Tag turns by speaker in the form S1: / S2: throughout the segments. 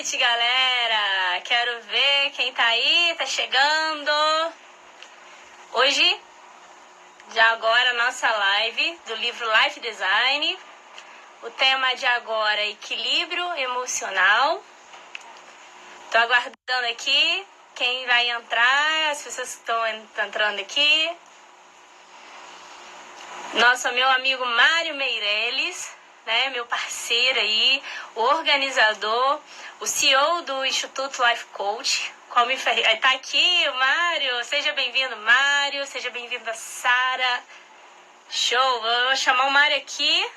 S1: noite, galera! Quero ver quem tá aí, tá chegando. Hoje, já agora, nossa live do livro Life Design. O tema de agora é equilíbrio emocional. Tô aguardando aqui quem vai entrar, as pessoas que estão entrando aqui. Nosso meu amigo Mário Meirelles, né, meu parceiro aí, o organizador, o CEO do Instituto Life Coach. Tá aqui o Mário, seja bem-vindo, Mário, seja bem-vinda, Sara. Show, vou chamar o Mário aqui.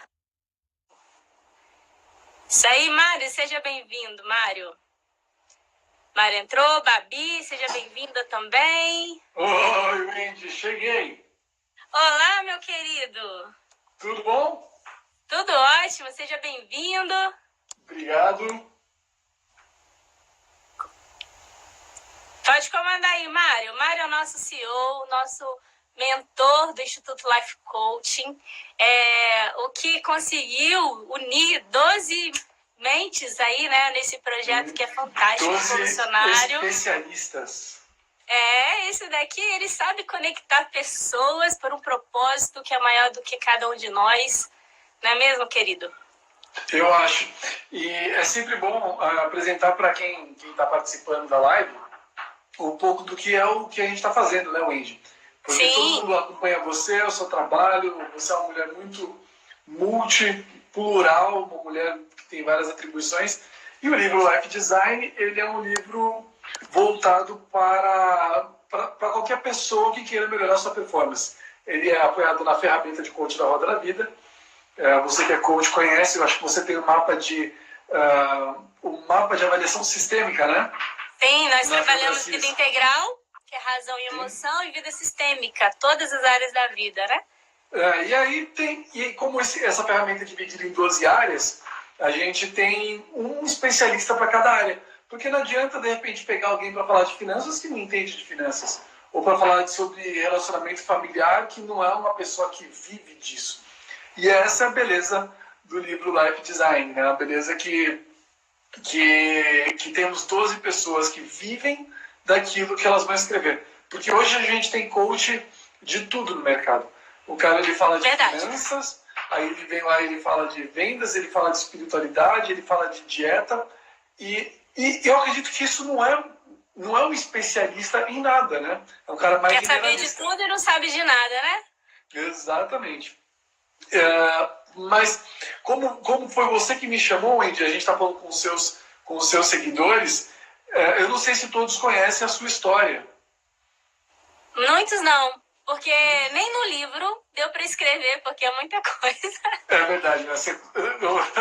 S1: Isso aí, Mário, seja bem-vindo, Mário. Mário entrou, Babi, seja bem-vinda também.
S2: Oi, Wendy, cheguei.
S1: Olá, meu querido.
S2: Tudo bom?
S1: Tudo ótimo, seja bem-vindo.
S2: Obrigado.
S1: Pode comandar aí, Mário. Mário é o nosso CEO, nosso mentor do Instituto Life Coaching, o que conseguiu unir 12 mentes aí, né, nesse projeto que é fantástico,
S2: 12
S1: revolucionário.
S2: especialistas.
S1: Esse daqui, ele sabe conectar pessoas por um propósito que é maior do que cada um de nós. Não é mesmo, querido?
S2: Eu acho. E é sempre bom apresentar para quem está participando da live um pouco do que é o que a gente está fazendo, né, Wendy? Porque
S1: Sim.
S2: Todo mundo acompanha você, o seu trabalho, você é uma mulher muito multiplural, uma mulher que tem várias atribuições. E o livro Life Design, ele é um livro voltado para qualquer pessoa que queira melhorar sua performance. Ele é apoiado na ferramenta de coach da Roda da Vida. Você que é coach conhece, eu acho que você tem um mapa de avaliação sistêmica, né?
S1: Sim, nós trabalhamos vida integral, que é razão e emoção, e vida sistêmica, todas as áreas da vida, né?
S2: E aí como essa ferramenta é dividida em 12 áreas, a gente tem um especialista para cada área. Porque não adianta, de repente, pegar alguém para falar de finanças que não entende de finanças. Ou para falar sobre relacionamento familiar que não é uma pessoa que vive disso. E essa é a beleza do livro Life Design, né? A beleza que temos 12 pessoas que vivem daquilo que elas vão escrever. Porque hoje a gente tem coach de tudo no mercado. O cara, ele fala de finanças, aí ele vem lá, ele fala de vendas, ele fala de espiritualidade, ele fala de dieta. E eu acredito que isso não é um especialista em nada, né? É um cara mais generalista.
S1: Quer saber de tudo e não sabe de nada, né?
S2: Exatamente. Mas como foi você que me chamou, Wendy? A gente está falando com os seus seguidores. Eu não sei se todos conhecem a sua história.
S1: Muitos não, porque nem no livro deu para escrever, porque é muita coisa.
S2: É verdade, né?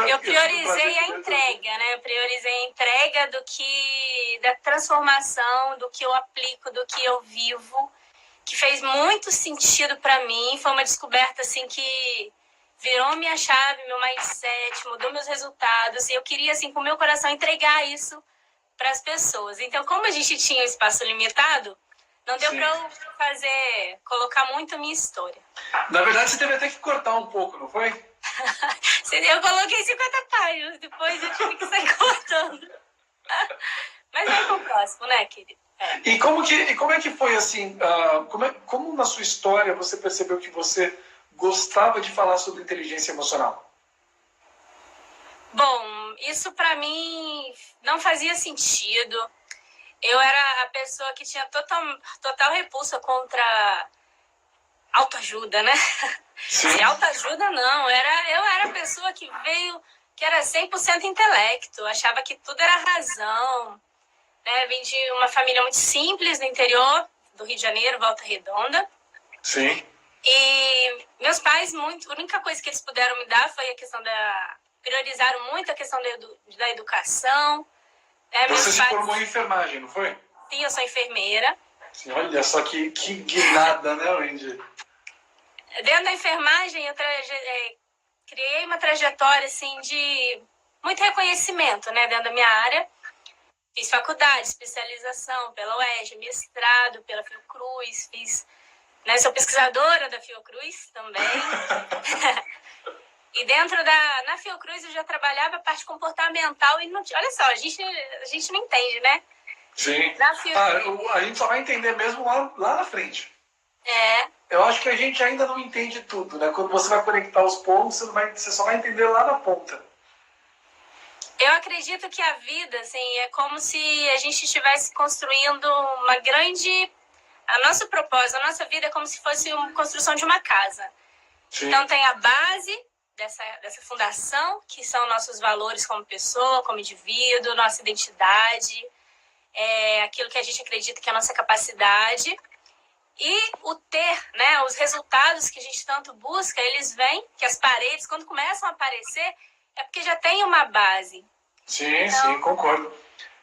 S1: Eu priorizei a entrega, né? Eu priorizei a entrega da transformação, do que eu aplico, do que eu vivo, que fez muito sentido para mim. Foi uma descoberta assim que virou minha chave, meu mindset, mudou meus resultados. E eu queria, assim, com o meu coração, entregar isso para as pessoas. Então, como a gente tinha um espaço limitado, não deu para eu colocar muito a minha história.
S2: Na verdade, você teve até que cortar um pouco, não foi?
S1: Eu coloquei 50 páginas, depois eu tive que sair cortando. Mas vai pro próximo, né, querido?
S2: E como é que foi, assim, como na sua história você percebeu que você gostava de falar sobre inteligência emocional?
S1: Bom, isso pra mim não fazia sentido. Eu era a pessoa que tinha total repulsa contra autoajuda, né?
S2: Sim.
S1: E autoajuda não, eu era a pessoa que era 100% intelecto, achava que tudo era razão. Né? Vim de uma família muito simples no interior do Rio de Janeiro, Volta Redonda.
S2: Sim.
S1: E meus pais, a única coisa que eles puderam me dar foi a questão priorizaram muito a questão da educação.
S2: Você se formou em enfermagem, não foi?
S1: Sim, eu sou enfermeira.
S2: Sim, olha só que guinada, né, Wendy?
S1: Dentro da enfermagem, eu criei uma trajetória assim, de muito reconhecimento, né, dentro da minha área. Fiz faculdade, especialização pela UERJ, mestrado pela Fiocruz, sou pesquisadora da Fiocruz também. E na Fiocruz eu já trabalhava a parte comportamental e não tinha... Olha só, a gente não entende, né?
S2: Sim.
S1: Na Fiocruz...
S2: A gente só vai entender mesmo lá na frente. Eu acho que a gente ainda não entende tudo, né? Quando você vai conectar os pontos, você só vai entender lá na ponta.
S1: Eu acredito que a vida, assim, é como se a gente estivesse construindo uma grande... A nosso propósito, a nossa vida é como se fosse uma construção de uma casa. Sim. Então tem a base dessa fundação, que são nossos valores como pessoa, como indivíduo, nossa identidade, aquilo que a gente acredita que é a nossa capacidade. E o né, os resultados que a gente tanto busca, eles vêm, que as paredes, quando começam a aparecer, é porque já tem uma base.
S2: Sim, então... sim, concordo.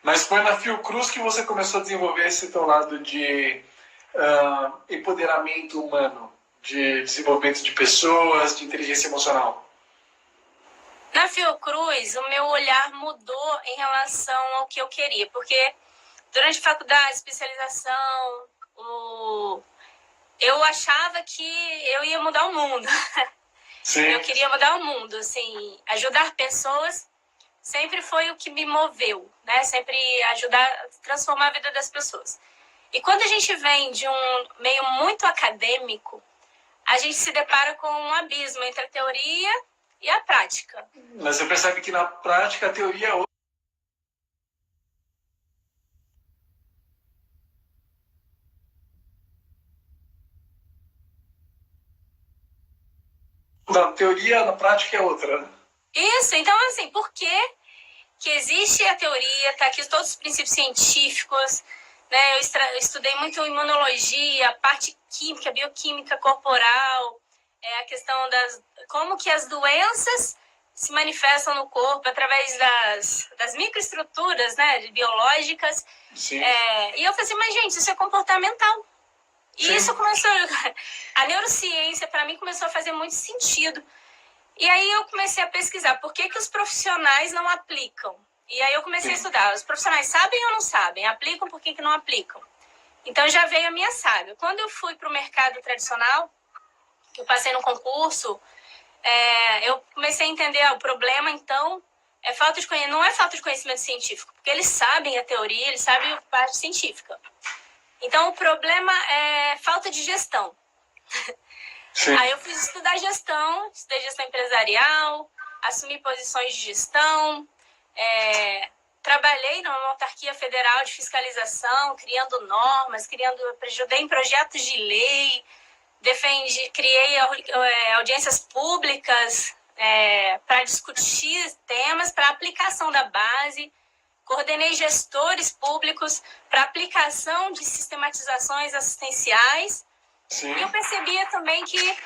S2: Mas foi na Fiocruz que você começou a desenvolver esse teu lado de empoderamento humano, de desenvolvimento de pessoas, de inteligência emocional.
S1: Na Fiocruz, o meu olhar mudou em relação ao que eu queria, porque durante a faculdade, especialização, eu achava que eu ia mudar o mundo. Sim. Eu queria mudar o mundo, assim, ajudar pessoas sempre foi o que me moveu, né? Sempre ajudar a transformar a vida das pessoas. E quando a gente vem de um meio muito acadêmico, a gente se depara com um abismo entre a teoria e a prática.
S2: Mas você percebe que na prática a teoria é outra. Na teoria, na prática é outra, né?
S1: Isso, então assim, por que existe a teoria, tá aqui todos os princípios científicos, né? Eu estudei muito imunologia, a parte química, bioquímica corporal, a questão como que as doenças se manifestam no corpo através das microestruturas, né, biológicas. Sim. E eu falei assim, mas gente, isso é comportamental. E sim, isso começou... A neurociência, para mim, começou a fazer muito sentido. E aí eu comecei a pesquisar por que os profissionais não aplicam. E aí eu comecei a estudar. Os profissionais sabem ou não sabem? Aplicam, por que não aplicam? Então já veio a minha saga. Quando eu fui para o mercado tradicional, que eu passei no concurso, eu comecei a entender o problema, então, não é falta de conhecimento científico, porque eles sabem a teoria, eles sabem a parte científica. Então, o problema é falta de gestão. Sim. Aí eu fui estudar gestão, estudei gestão empresarial, assumi posições de gestão, trabalhei numa autarquia federal de fiscalização, criando normas, ajudei em projetos de lei, criei audiências públicas para discutir temas para aplicação da base, coordenei gestores públicos para aplicação de sistematizações assistenciais. Sim. E eu percebia também que,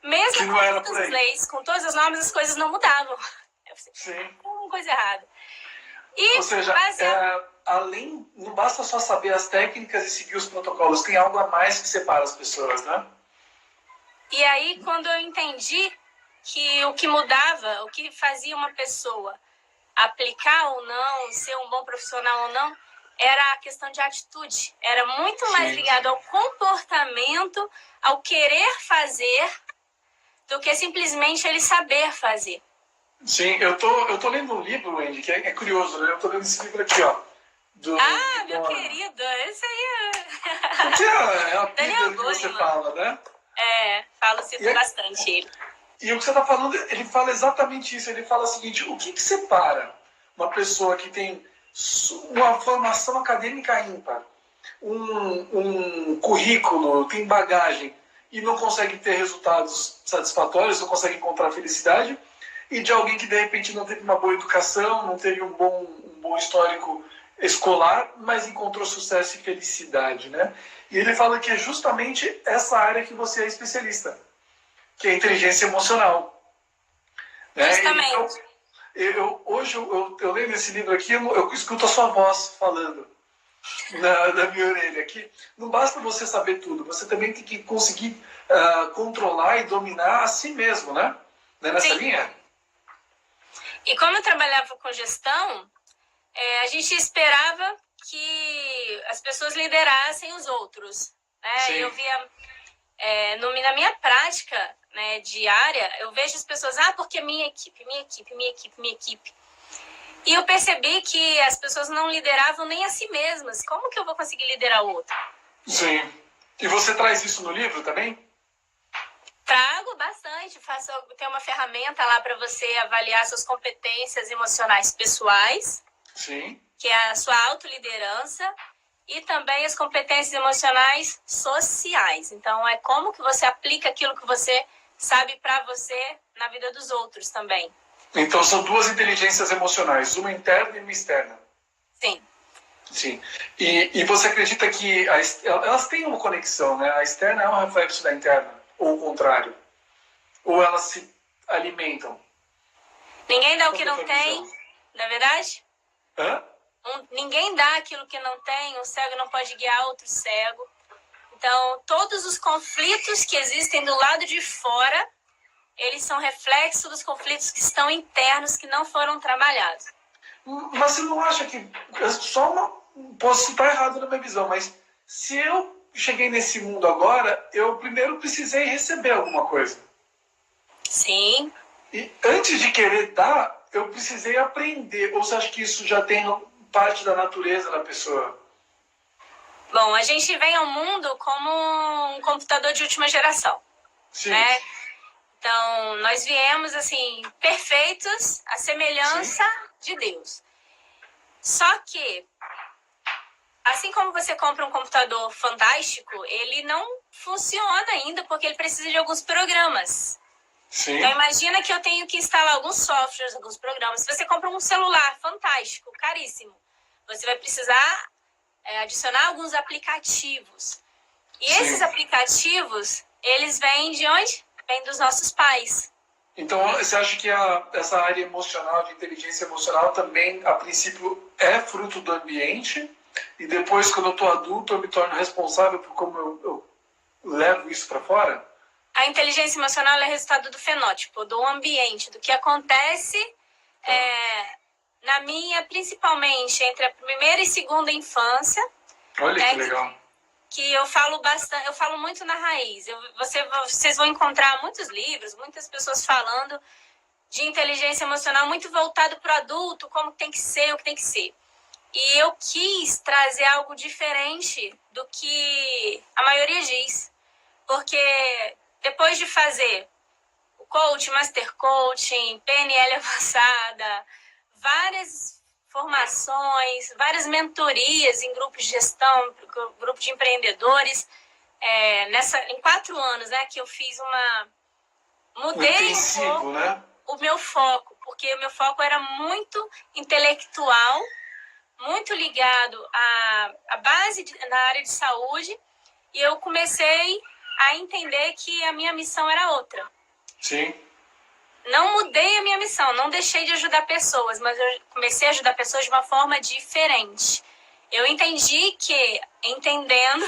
S1: mesmo com todas as leis, com todas as normas, as coisas não mudavam. Eu pensei, sim, tem alguma coisa errada.
S2: Ou seja, não basta só saber as técnicas e seguir os protocolos, tem algo a mais que separa as pessoas, né?
S1: E aí, quando eu entendi que o que mudava, o que fazia uma pessoa aplicar ou não, ser um bom profissional ou não, era a questão de atitude. Era muito mais ligado ao comportamento, ao querer fazer, do que simplesmente ele saber fazer.
S2: Sim, eu tô lendo um livro, Wendy, que é curioso, né? Eu tô lendo esse livro aqui, ó.
S1: Meu querido, esse aí
S2: Porque é a Bíblia que você fala, né?
S1: Cito bastante ele.
S2: E o que você está falando, ele fala exatamente isso. Ele fala o seguinte, o que separa uma pessoa que tem uma formação acadêmica ímpar, um currículo, tem bagagem e não consegue ter resultados satisfatórios, não consegue encontrar felicidade, e de alguém que de repente não teve uma boa educação, não teve um bom histórico escolar, mas encontrou sucesso e felicidade, né? E ele fala que é justamente essa área que você é especialista, que é a inteligência emocional. Né?
S1: Justamente.
S2: Então, hoje eu lendo esse livro aqui, eu escuto a sua voz falando na minha orelha. Que não basta você saber tudo, você também tem que conseguir controlar e dominar a si mesmo, né? Não é nessa
S1: Sim.
S2: linha?
S1: E como eu trabalhava com gestão, a gente esperava que as pessoas liderassem os outros. Né? Eu via na minha prática, né, diária, eu vejo as pessoas, porque minha equipe. E eu percebi que as pessoas não lideravam nem a si mesmas. Como que eu vou conseguir liderar o outro?
S2: Sim. E você traz isso no livro também?
S1: Trago bastante. Tem uma ferramenta lá para você avaliar suas competências emocionais pessoais.
S2: Sim.
S1: Que é a sua autoliderança. E também as competências emocionais sociais. Então, é como que você aplica aquilo que você sabe para você na vida dos outros também.
S2: Então, são duas inteligências emocionais, uma interna e uma externa.
S1: Sim.
S2: Sim. E você acredita que elas têm uma conexão, né? A externa é um reflexo da interna, ou o contrário? Ou elas se alimentam?
S1: Ninguém dá o que não tem, não é verdade?
S2: Hã?
S1: Ninguém dá aquilo que não tem, um cego não pode guiar outro cego. Então, todos os conflitos que existem do lado de fora, eles são reflexo dos conflitos que estão internos, que não foram trabalhados.
S2: Mas você não acha que... Posso estar errado na minha visão, mas se eu cheguei nesse mundo agora, eu primeiro precisei receber alguma coisa.
S1: Sim.
S2: E antes de querer dar, eu precisei aprender. Ou você acha que isso já tem parte da natureza da pessoa?
S1: Bom, a gente vem ao mundo como um computador de última geração.
S2: Sim.
S1: Né? Então, nós viemos, assim, perfeitos, à semelhança de Deus. Só que, assim como você compra um computador fantástico, ele não funciona ainda porque ele precisa de alguns programas.
S2: Sim.
S1: Então, imagina que eu tenho que instalar alguns softwares, alguns programas. Se você compra um celular fantástico, caríssimo, você vai precisar adicionar alguns aplicativos. E esses aplicativos, eles vêm de onde? Vêm dos nossos pais.
S2: Então, você acha que essa área emocional, de inteligência emocional, também, a princípio, é fruto do ambiente? E depois, quando eu estou adulto, eu me torno responsável por como eu levo isso para fora?
S1: A inteligência emocional é resultado do fenótipo, do ambiente, do que acontece principalmente entre a primeira e segunda infância.
S2: Olha que legal.
S1: Que eu falo bastante, eu falo muito na raiz. Vocês vão encontrar muitos livros, muitas pessoas falando de inteligência emocional muito voltado para o adulto, como tem que ser, o que tem que ser. E eu quis trazer algo diferente do que a maioria diz. Porque depois de fazer o coaching, master coaching, PNL avançada, várias formações, várias mentorias em grupos de gestão, grupo de empreendedores, em 4 anos, né, que eu fiz mudei o meu foco, porque o meu foco era muito intelectual, muito ligado à base na área de saúde, e eu comecei a entender que a minha missão era outra.
S2: Sim.
S1: Não mudei a minha missão, não deixei de ajudar pessoas, mas eu comecei a ajudar pessoas de uma forma diferente. Eu entendi que, entendendo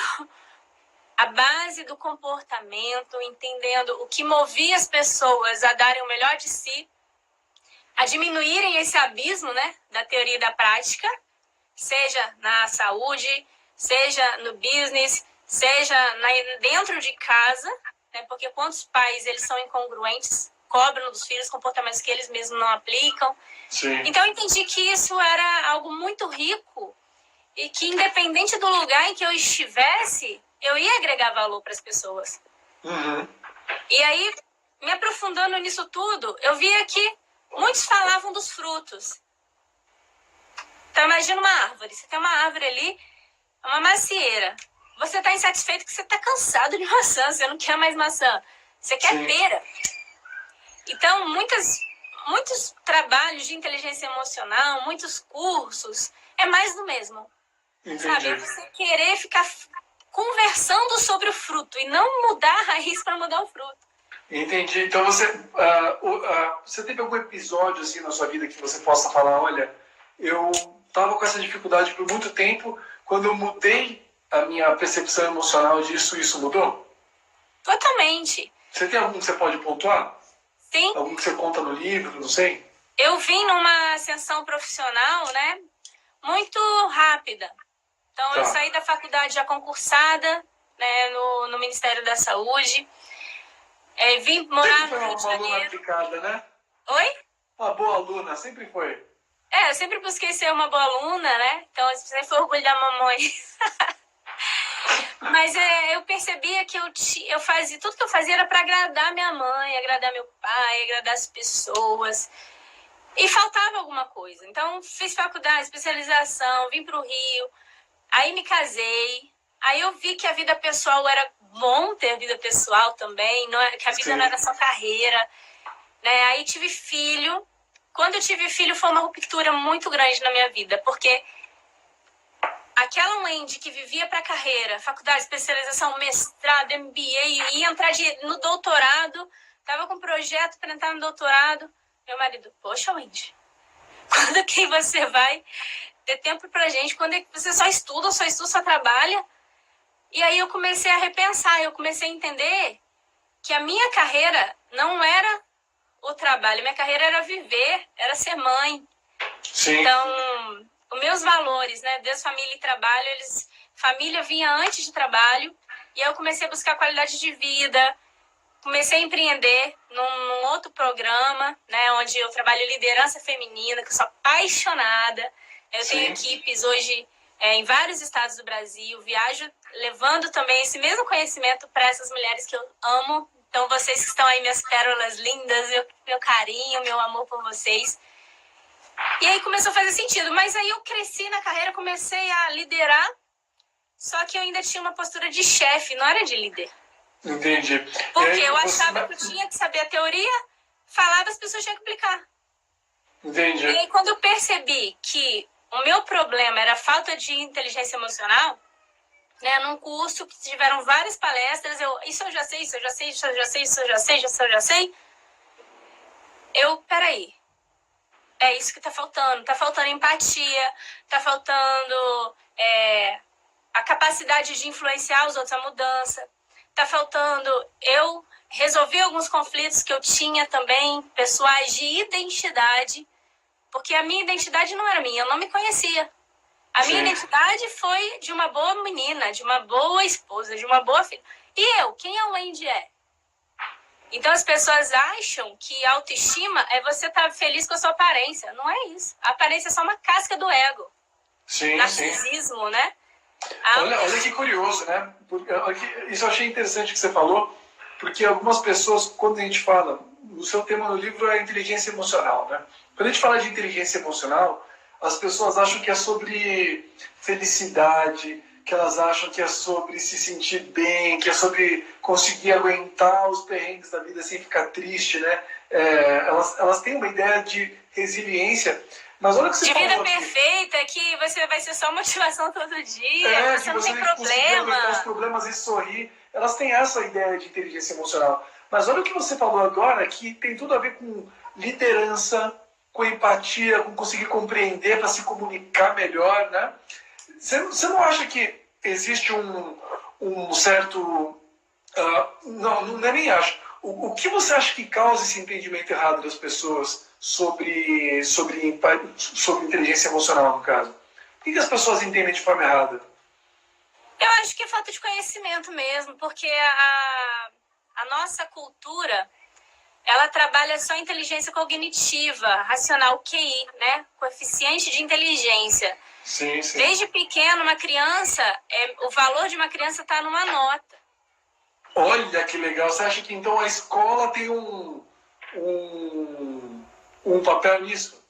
S1: a base do comportamento, entendendo o que movia as pessoas a darem o melhor de si, a diminuírem esse abismo, né, da teoria e da prática, seja na saúde, seja no business, seja dentro de casa, né, porque quantos pais eles são incongruentes, cobram dos filhos comportamentos que eles mesmos não aplicam.
S2: Sim.
S1: Então eu entendi que isso era algo muito rico e que independente do lugar em que eu estivesse, eu ia agregar valor para as pessoas.
S2: Uhum.
S1: E aí, me aprofundando nisso tudo, eu via que muitos falavam dos frutos. Então imagina uma árvore, você tem uma árvore ali, uma macieira. Você está insatisfeito porque você está cansado de maçã, você não quer mais maçã, você quer pera. Então, muitos trabalhos de inteligência emocional, muitos cursos, é mais do mesmo.
S2: Entendi.
S1: Sabe? É você querer ficar conversando sobre o fruto e não mudar a raiz para mudar o fruto.
S2: Entendi. Então, você teve algum episódio assim na sua vida que você possa falar, olha, eu estava com essa dificuldade por muito tempo, quando eu mudei a minha percepção emocional disso, isso mudou?
S1: Totalmente.
S2: Você tem algum que você pode pontuar?
S1: Sim.
S2: Algum que você conta no livro, não sei?
S1: Eu vim numa ascensão profissional, né, muito rápida. Então, eu saí da faculdade já concursada, né, no Ministério da Saúde. Vim morar no Rio de
S2: Foi uma aluna
S1: Janeiro.
S2: aplicada, né?
S1: Oi?
S2: Uma boa aluna, sempre foi.
S1: Eu sempre busquei ser uma boa aluna, né? Então, eu sempre fui orgulho da mamãe. Mas eu percebia que eu fazia, tudo que eu fazia era para agradar minha mãe, agradar meu pai, agradar as pessoas. E faltava alguma coisa. Então, fiz faculdade, especialização, vim para o Rio, aí me casei. Aí eu vi que a vida pessoal era bom ter vida pessoal também, que a vida não era só carreira. Né? Aí tive filho. Quando eu tive filho foi uma ruptura muito grande na minha vida, porque aquela Wendy que vivia para carreira, faculdade, especialização, mestrado, MBA, ia entrar no doutorado, estava com um projeto para entrar no doutorado. Meu marido, poxa, Wendy, quando que você vai ter tempo pra gente? Quando é que você só estuda, só trabalha? E aí eu comecei a repensar, eu comecei a entender que a minha carreira não era o trabalho, minha carreira era viver, era ser mãe.
S2: Sim.
S1: Então, os meus valores, né, Deus, família e trabalho, família vinha antes de trabalho, e aí eu comecei a buscar qualidade de vida, comecei a empreender num outro programa, né, onde eu trabalho liderança feminina, que eu sou apaixonada. Eu tenho equipes hoje em vários estados do Brasil, viajo levando também esse mesmo conhecimento para essas mulheres que eu amo. Então, vocês que estão aí, minhas pérolas lindas, meu carinho, meu amor por vocês. E aí começou a fazer sentido. Mas aí eu cresci na carreira, comecei a liderar, só que eu ainda tinha uma postura de chefe, não era de líder.
S2: Entendi.
S1: Porque eu achava que eu tinha que saber a teoria, falava, as pessoas tinham que aplicar.
S2: Entendi.
S1: E aí, quando eu percebi que o meu problema era a falta de inteligência emocional, né, num curso que tiveram várias palestras, isso eu já sei, isso eu já sei, isso eu já sei, isso eu já sei, isso eu já sei. Peraí, é isso que tá faltando empatia, tá faltando a capacidade de influenciar os outros, a mudança, tá faltando eu resolver alguns conflitos que eu tinha também, pessoais de identidade, porque a minha identidade não era minha, eu não me conhecia. A minha identidade foi de uma boa menina, de uma boa esposa, de uma boa filha. E eu? Quem a Wendy é? Então as pessoas acham que autoestima é você estar feliz com a sua aparência. Não é isso. A aparência é só uma casca do ego.
S2: Sim,
S1: narcisismo, né?
S2: Olha que curioso, né? Isso eu achei interessante que você falou, porque algumas pessoas, quando a gente fala, o seu tema no livro é inteligência emocional, né? Quando a gente fala de inteligência emocional, as pessoas acham que é sobre felicidade, que elas acham que é sobre se sentir bem, que é sobre conseguir aguentar os perrengues da vida sem ficar triste, né? Elas têm uma ideia de resiliência, mas olha o que você falou. De vida
S1: perfeita, que você vai ser só motivação todo dia, você não tem problema.
S2: Os problemas e sorrir. Elas têm essa ideia de inteligência emocional. Mas olha o que você falou agora, que tem tudo a ver com liderança, com empatia, com conseguir compreender para se comunicar melhor, né? Você não acha que existe um certo... não é nem acho. O que você acha que causa esse entendimento errado das pessoas sobre inteligência emocional, no caso? O que as pessoas entendem de forma errada?
S1: Eu acho que é falta de conhecimento mesmo, porque a nossa cultura, ela trabalha só inteligência cognitiva, racional, QI, né? Coeficiente de inteligência.
S2: Sim.
S1: Desde pequeno, uma criança, o valor de uma criança está numa nota.
S2: Olha que legal. Você acha que então a escola tem um papel nisso?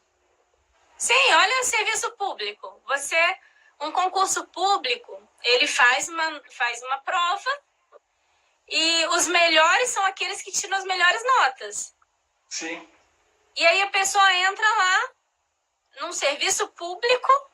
S1: Sim, olha o serviço público. Um concurso público, ele faz uma prova e os melhores são aqueles que tiram as melhores notas.
S2: Sim.
S1: E aí a pessoa entra lá num serviço público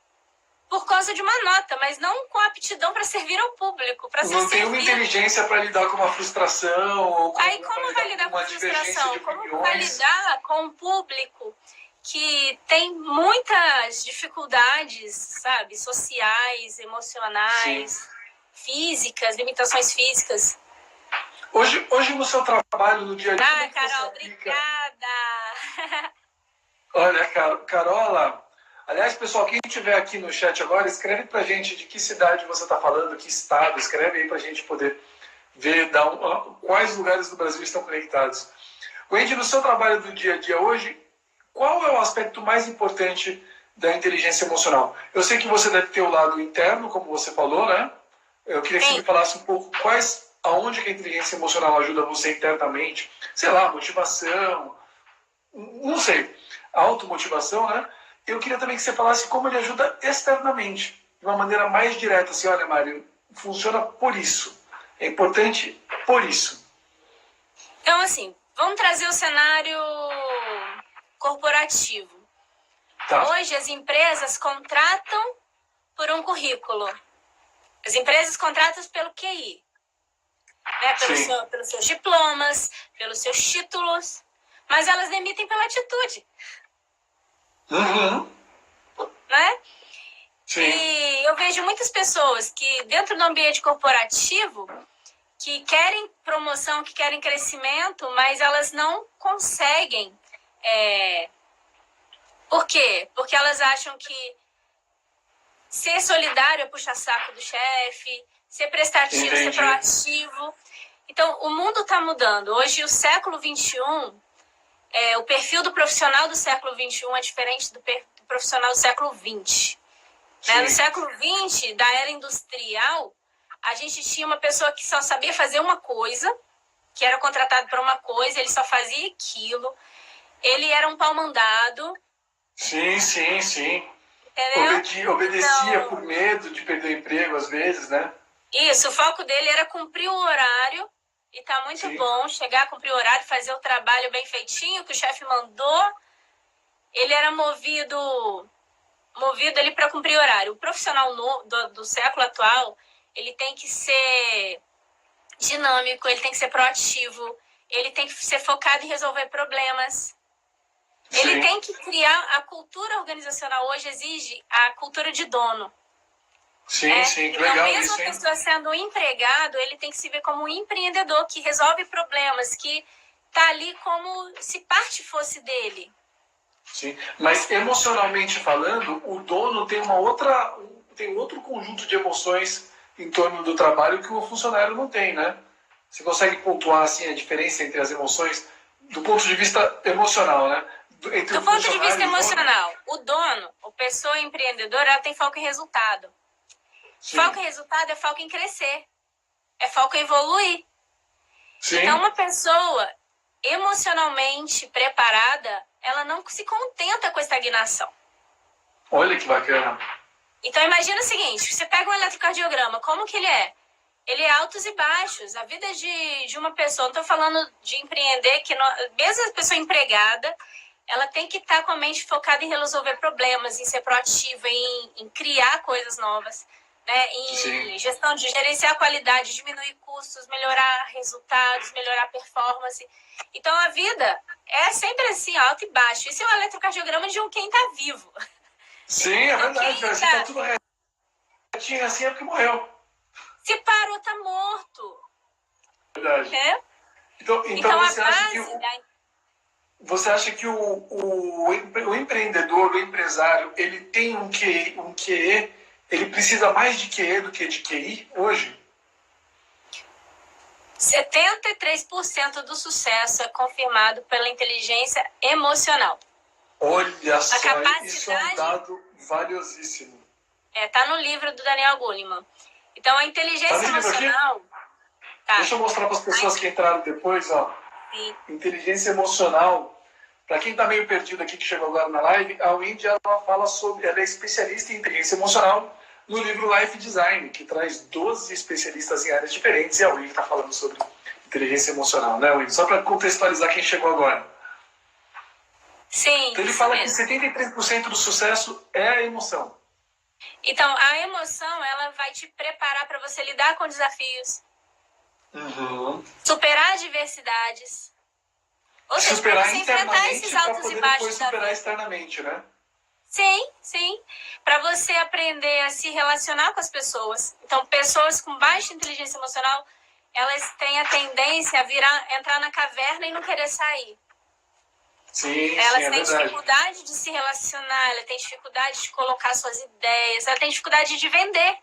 S1: por causa de uma nota, mas não com aptidão para servir ao público, para ser
S2: Não tem uma inteligência para lidar com uma frustração. Ou
S1: aí como vai lidar com a frustração? Como vai lidar com um público que tem muitas dificuldades, sabe, sociais, emocionais, físicas, limitações físicas?
S2: Hoje no seu trabalho, no dia a dia...
S1: Carol, obrigada!
S2: Olha, Carola, Aliás, pessoal, quem estiver aqui no chat agora, escreve pra gente de que cidade você está falando, que estado, escreve aí pra gente poder ver quais lugares do Brasil estão conectados. Wendy, no seu trabalho do dia a dia hoje, qual é o aspecto mais importante da inteligência emocional? Eu sei que você deve ter o lado interno, como você falou, né? Eu queria que você me falasse um pouco aonde que a inteligência emocional ajuda você internamente. Sei lá, motivação, não sei, automotivação, né? Eu queria também que você falasse como ele ajuda externamente, de uma maneira mais direta. Assim, olha, Mário, funciona por isso. É importante por isso.
S1: Então, assim, vamos trazer o cenário corporativo.
S2: Tá.
S1: Hoje, as empresas contratam por um currículo. As empresas contratam pelo QI. Né? Pelos seus diplomas, pelos seus títulos. Mas elas demitem pela atitude.
S2: Uhum.
S1: Né?
S2: Sim.
S1: E eu vejo muitas pessoas que, dentro do ambiente corporativo, que querem promoção, que querem crescimento, mas elas não conseguem. Por quê? Porque elas acham que ser solidário é puxar saco do chefe, ser prestativo,
S2: Entendi.
S1: ser proativo. Então, o mundo está mudando. Hoje, o século XXI, o perfil do profissional do século XXI é diferente do profissional do século XX. Né? No século XX, da era industrial, a gente tinha uma pessoa que só sabia fazer uma coisa, que era contratado para uma coisa, ele só fazia aquilo, ele era um pau-mandado.
S2: Sim.
S1: Entendeu?
S2: Obedecia por medo de perder o emprego, às vezes, né?
S1: Isso, o foco dele era cumprir o horário, e tá muito bom chegar, cumprir o horário, fazer o trabalho bem feitinho, que o chefe mandou. Ele era movido ali para cumprir o horário. O profissional do século atual, ele tem que ser dinâmico, ele tem que ser proativo, ele tem que ser focado em resolver problemas. Ele tem que criar a cultura organizacional. Hoje exige a cultura de dono.
S2: Sim,
S1: Então,
S2: legal
S1: mesmo
S2: isso,
S1: a pessoa sendo um empregado, ele tem que se ver como um empreendedor que resolve problemas, que tá ali como se parte fosse dele.
S2: Sim, mas emocionalmente falando, o dono tem outro conjunto de emoções em torno do trabalho que o funcionário não tem, né? Você consegue pontuar assim a diferença entre as emoções do ponto de vista emocional, né?
S1: Do ponto de vista emocional, o dono, a pessoa empreendedora, ela tem foco em resultado.
S2: Sim.
S1: Foco em resultado é foco em crescer, é foco em evoluir.
S2: Sim.
S1: Então, uma pessoa emocionalmente preparada, ela não se contenta com a estagnação.
S2: Olha que bacana.
S1: Então, imagina o seguinte, você pega um eletrocardiograma, como que ele é? Ele é altos e baixos. A vida de uma pessoa, não estou falando de empreender, que não, mesmo a pessoa empregada, ela tem que estar com a mente focada em resolver problemas, em ser proativa, em criar coisas novas, né? Em gestão de gerenciar a qualidade, diminuir custos, melhorar resultados, melhorar performance. Então, a vida é sempre assim, alto e baixo. Isso é um eletrocardiograma de quem está vivo.
S2: Sim, é verdade. Se tá tudo retinho assim é porque morreu.
S1: Se parou, tá morto.
S2: Verdade.
S1: É?
S2: Então você acha que o empreendedor, o empresário, ele tem um QE, ele precisa mais de QE do que de QI hoje?
S1: 73% do sucesso é confirmado pela inteligência emocional.
S2: Olha só, isso é um dado valiosíssimo.
S1: Tá no livro do Daniel Goleman. Então, a inteligência emocional...
S2: Tá. Deixa eu mostrar para as pessoas que entraram depois, ó.
S1: Sim.
S2: Inteligência emocional. Para quem está meio perdido aqui, que chegou agora na live, a Wendy, ela fala sobre... Ela é especialista em inteligência emocional no livro Life Design, que traz 12 especialistas em áreas diferentes, e a Wendy está falando sobre inteligência emocional, né, Wendy? Só para contextualizar quem chegou agora.
S1: Sim.
S2: Então, ele fala que 73% do sucesso é a emoção.
S1: Então, a emoção, ela vai te preparar para você lidar com desafios. Superar adversidades. Ou seja, para você enfrentar esses altos e baixos da vida.
S2: Superar externamente, né?
S1: Sim. Para você aprender a se relacionar com as pessoas. Então, pessoas com baixa inteligência emocional, elas têm a tendência a entrar na caverna e não querer sair.
S2: Sim,
S1: Elas
S2: é
S1: têm
S2: verdade.
S1: dificuldade de se relacionar, ela tem dificuldade de colocar suas ideias, ela tem dificuldade de vender.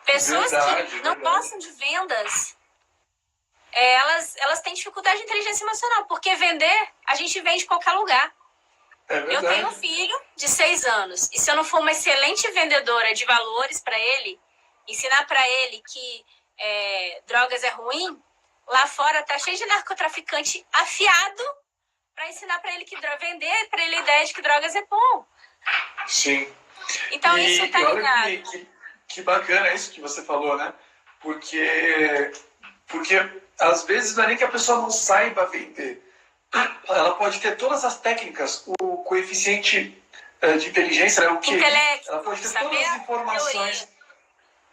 S1: Pessoas que não gostam de vendas, elas têm dificuldade de inteligência emocional, porque vender, a gente vende em qualquer lugar. Eu tenho um filho de 6 anos, e se eu não for uma excelente vendedora de valores para ele, ensinar para ele que drogas é ruim, lá fora tá cheio de narcotraficante afiado para ensinar para ele que vender para ele a ideia de que drogas é bom.
S2: Sim.
S1: Então isso tá ligado.
S2: Que bacana isso que você falou, né? Porque às vezes não é nem que a pessoa não saiba vender. Ela pode ter todas as técnicas, o coeficiente de inteligência, né? O QI, ela pode ter todas as informações.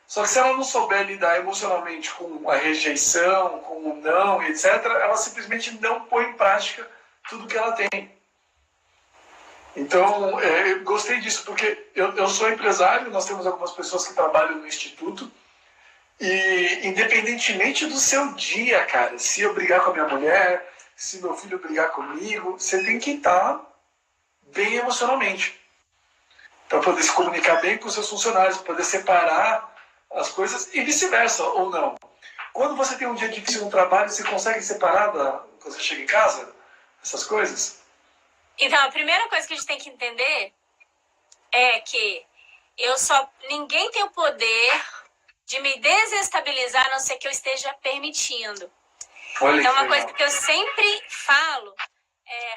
S2: Só que se ela não souber lidar emocionalmente com a rejeição, com o não, etc., ela simplesmente não põe em prática tudo que ela tem. Então, eu gostei disso, porque eu sou empresário, nós temos algumas pessoas que trabalham no Instituto, e independentemente do seu dia, cara, se eu brigar com a minha mulher, se meu filho brigar comigo, você tem que estar bem emocionalmente, para poder se comunicar bem com os seus funcionários, para poder separar as coisas e vice-versa, ou não. Quando você tem um dia difícil no trabalho, você consegue separar quando você chega em casa, essas coisas?
S1: Então, a primeira coisa que a gente tem que entender é que ninguém tem o poder de me desestabilizar, a não ser que eu esteja permitindo. Então, uma coisa que eu sempre falo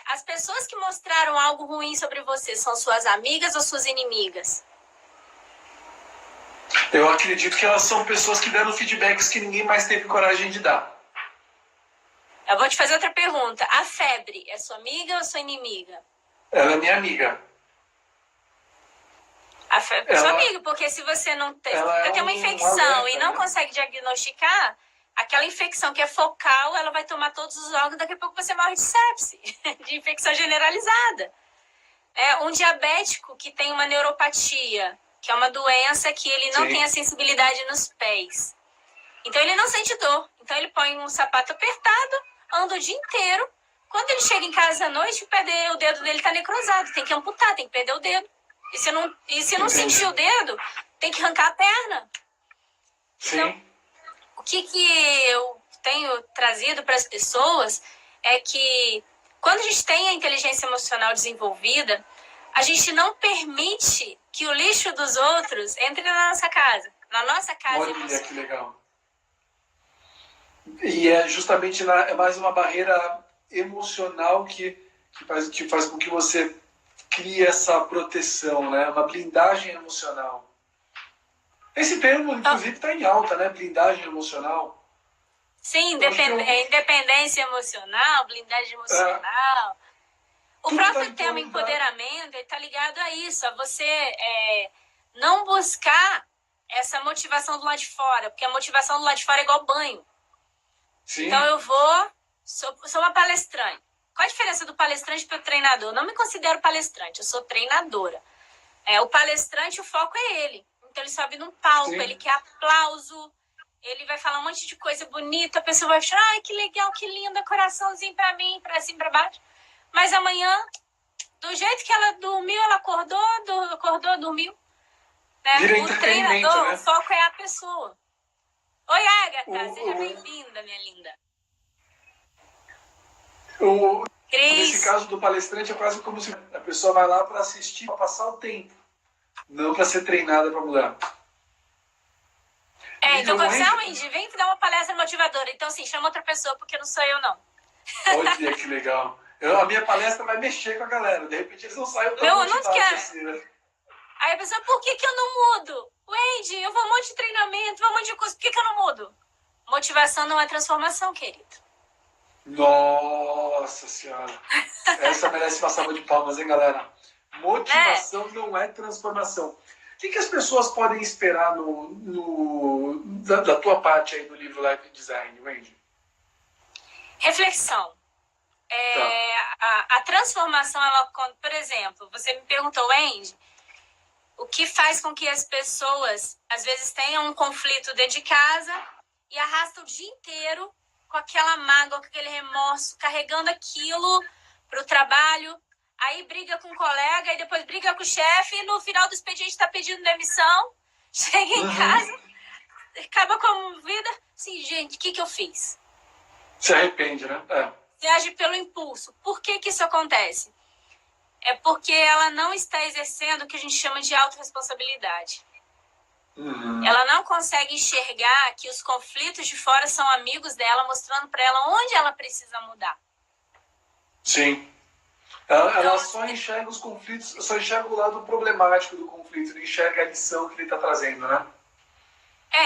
S1: as pessoas que mostraram algo ruim sobre você são suas amigas ou suas inimigas?
S2: Eu acredito que elas são pessoas que deram feedbacks que ninguém mais teve coragem de dar.
S1: Eu vou te fazer outra pergunta. A febre é sua amiga ou sua inimiga?
S2: Ela é minha amiga.
S1: A febre é sua amiga, porque se você não tem, tem uma infecção e não consegue diagnosticar, aquela infecção que é focal, ela vai tomar todos os órgãos, daqui a pouco você morre de sepse, de infecção generalizada. Um diabético que tem uma neuropatia, que é uma doença que ele não tem a sensibilidade nos pés. Então ele não sente dor. Então ele põe um sapato apertado, anda o dia inteiro. Quando ele chega em casa à noite, o dedo dele está necrosado. Tem que amputar, tem que perder o dedo. E se não sentir o dedo, tem que arrancar a perna. Então, o que eu tenho trazido para as pessoas é que quando a gente tem a inteligência emocional desenvolvida, a gente não permite que o lixo dos outros entre na nossa casa. Na nossa casa emocional.
S2: Olha que legal. E é justamente mais uma barreira emocional que faz com que você crie essa proteção, né? Uma blindagem emocional. Esse termo, inclusive, está em alta, né? Blindagem emocional.
S1: Sim, independência emocional, blindagem emocional. O próprio tema empoderamento está ligado a isso, a você não buscar essa motivação do lado de fora, porque a motivação do lado de fora é igual banho. Sim. Então eu sou uma palestrante. Qual a diferença do palestrante para o treinador? Eu não me considero palestrante, eu sou treinadora. O palestrante, o foco é ele. Então ele sobe num palco, ele quer aplauso, ele vai falar um monte de coisa bonita, a pessoa vai achar, ai, que legal, que linda, coraçãozinho pra mim, pra cima, pra baixo. Mas amanhã, do jeito que ela dormiu, ela acordou, dormiu. Né? O treinador, né? O foco é a pessoa. Oi, Agatha, seja bem-vinda, minha linda.
S2: Nesse caso do palestrante, é quase como se a pessoa vai lá para assistir, para passar o tempo, não para ser treinada para mudar.
S1: Então quando você, Wendy, vem dar uma palestra motivadora. Então, assim, chama outra pessoa, porque não sou eu, não.
S2: Olha que legal. A minha palestra vai mexer com a galera. De repente eles não saem tão motivados assim, né?
S1: Aí a pessoa, por que eu não mudo? Wendy, eu vou um monte de treinamento, vou um monte de coisa, por que eu não mudo? Motivação não é transformação, querido.
S2: Nossa Senhora. Essa merece uma salva de palmas, hein, galera? Motivação não é transformação. O que as pessoas podem esperar da tua parte aí do livro Life Design, Wendy?
S1: Reflexão. A transformação, por exemplo, você me perguntou, Wendy, o que faz com que as pessoas, às vezes, tenham um conflito dentro de casa e arrastam o dia inteiro com aquela mágoa, com aquele remorso, carregando aquilo para o trabalho, aí briga com o colega, e depois briga com o chefe, e no final do expediente está pedindo demissão, chega em casa, acaba com a vida. Assim, gente, o que eu fiz?
S2: Se arrepende, né?
S1: Você age pelo impulso. Por que isso acontece? É porque ela não está exercendo o que a gente chama de autorresponsabilidade. Ela não consegue enxergar que os conflitos de fora são amigos dela, mostrando para ela onde ela precisa mudar.
S2: Sim. Ela só enxerga os conflitos, só enxerga o lado problemático do conflito, não enxerga a lição que ele está trazendo, né?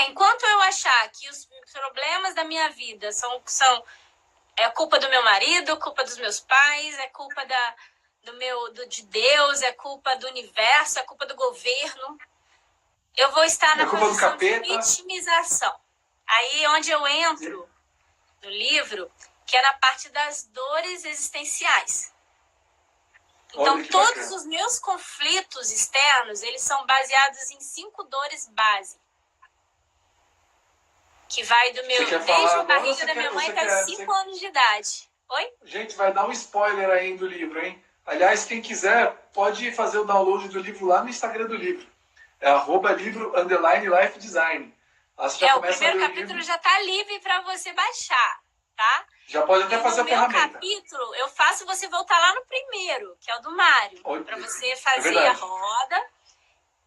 S1: Enquanto eu achar que os problemas da minha vida são culpa do meu marido, culpa dos meus pais, é culpa de Deus, é culpa do universo, é culpa do governo, eu vou estar na posição de vitimização. Aí onde eu entro no livro, que é na parte das dores existenciais. Então, todos os meus conflitos externos, eles são baseados em 5 dores base. Que vai do meu, desde a barriga da minha mãe até 5 anos de idade. Oi?
S2: Gente, vai dar um spoiler aí do livro, hein? Aliás, quem quiser, pode fazer o download do livro lá no Instagram do livro. É @livro_lifedesign.
S1: O primeiro capítulo já está livre para você baixar, tá?
S2: Já pode até fazer a ferramenta.
S1: No meu capítulo, eu faço você voltar lá no primeiro, que é o do Mário. Para você fazer a roda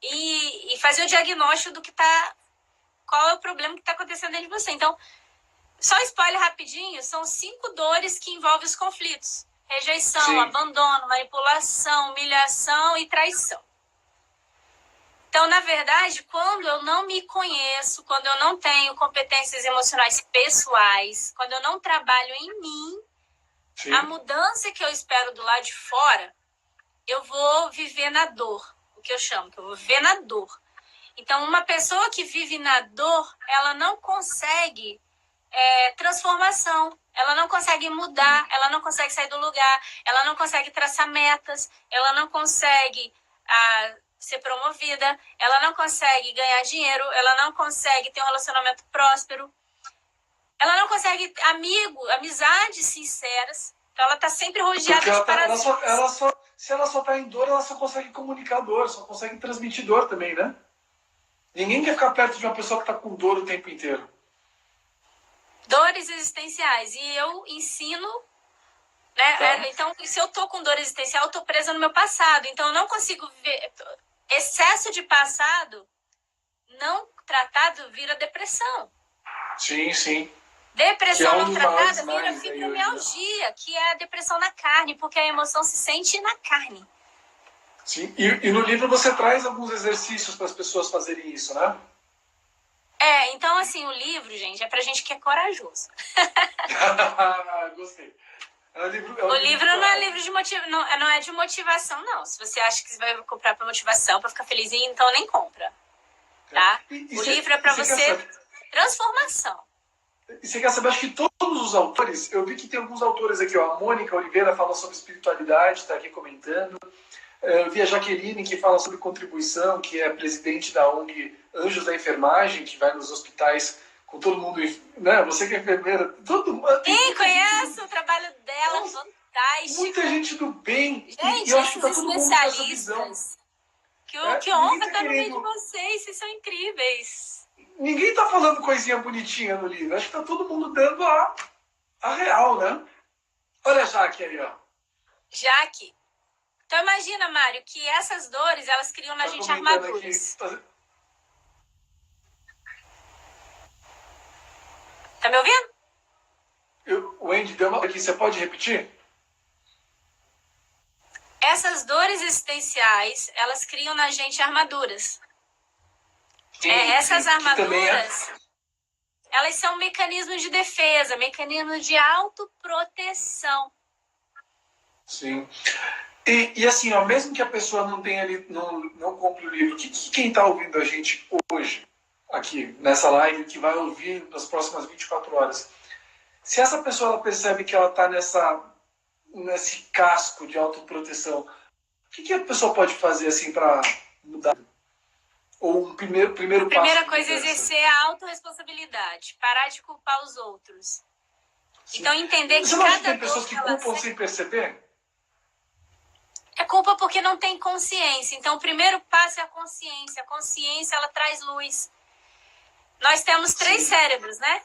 S1: e fazer o diagnóstico do que tá... Qual é o problema que está acontecendo dentro de você. Então, só spoiler rapidinho, são 5 dores que envolvem os conflitos. Rejeição, abandono, manipulação, humilhação e traição. Então, na verdade, quando eu não me conheço, quando eu não tenho competências emocionais pessoais, quando eu não trabalho em mim, a mudança que eu espero do lado de fora, eu vou viver na dor. O que eu chamo, que eu vou viver na dor. Então, uma pessoa que vive na dor, ela não consegue transformação, ela não consegue mudar, ela não consegue sair do lugar, ela não consegue traçar metas, ela não consegue ser promovida, ela não consegue ganhar dinheiro, ela não consegue ter um relacionamento próspero, ela não consegue amizades sinceras, então ela está sempre rodeada de parasitas.
S2: Se ela só está em dor, ela só consegue comunicar dor, só consegue transmitir dor também, né? Ninguém quer ficar perto de uma pessoa que está com dor o tempo inteiro.
S1: Dores existenciais. E eu ensino, né? Então, se eu estou com dor existencial, eu estou presa no meu passado. Então, eu não consigo viver. Excesso de passado não tratado vira depressão.
S2: Sim, sim.
S1: Depressão não tratada vira fibromialgia, que é a depressão na carne, porque a emoção se sente na carne.
S2: Sim, e no livro você traz alguns exercícios para as pessoas fazerem isso, né?
S1: Então assim, o livro, gente, é pra gente que é corajoso.
S2: Gostei.
S1: O livro não é livro de não é de motivação, não. Se você acha que você vai comprar para motivação, para ficar felizinho, então nem compra. Tá? O livro é para você transformação.
S2: E você quer saber, acho que todos os autores, eu vi que tem alguns autores aqui, ó, a Mônica Oliveira fala sobre espiritualidade, está aqui comentando. Eu vi a Jaqueline, que fala sobre contribuição, que é presidente da ONG Anjos da Enfermagem, que vai nos hospitais com todo mundo, né? Você que é enfermeira, todo mundo.
S1: Conheço o trabalho dela, fantástico.
S2: Muita gente do bem.
S1: Gente,
S2: e eu acho que tá
S1: esses
S2: todo mundo com essa visão.
S1: especialistas. Que honra estar no meio de vocês, vocês são incríveis.
S2: Ninguém tá falando coisinha bonitinha no livro. Acho que tá todo mundo dando a real, né? Olha a Jaque aí, ó.
S1: Jaque. Então imagina, Mário, que essas dores, elas criam na gente armaduras. Tá me ouvindo?
S2: O Andy deu uma aqui, você pode repetir?
S1: Essas dores existenciais, elas criam na gente armaduras. Essas armaduras, elas são mecanismos de defesa, mecanismos de autoproteção.
S2: Sim. E assim, ó, mesmo que a pessoa não tenha não compre o livro, quem está ouvindo a gente hoje, aqui nessa live, que vai ouvir nas próximas 24 horas, se essa pessoa ela percebe que ela está nesse casco de autoproteção, o que a pessoa pode fazer assim para mudar? Ou um primeiro passo?
S1: A primeira coisa é exercer a autorresponsabilidade, parar de culpar os outros. Sim. Então entender que
S2: você não acha que tem pessoas que culpam sem perceber?
S1: É culpa porque não tem consciência. Então, o primeiro passo é a consciência. A consciência, ela traz luz. Nós temos 3 cérebros, né?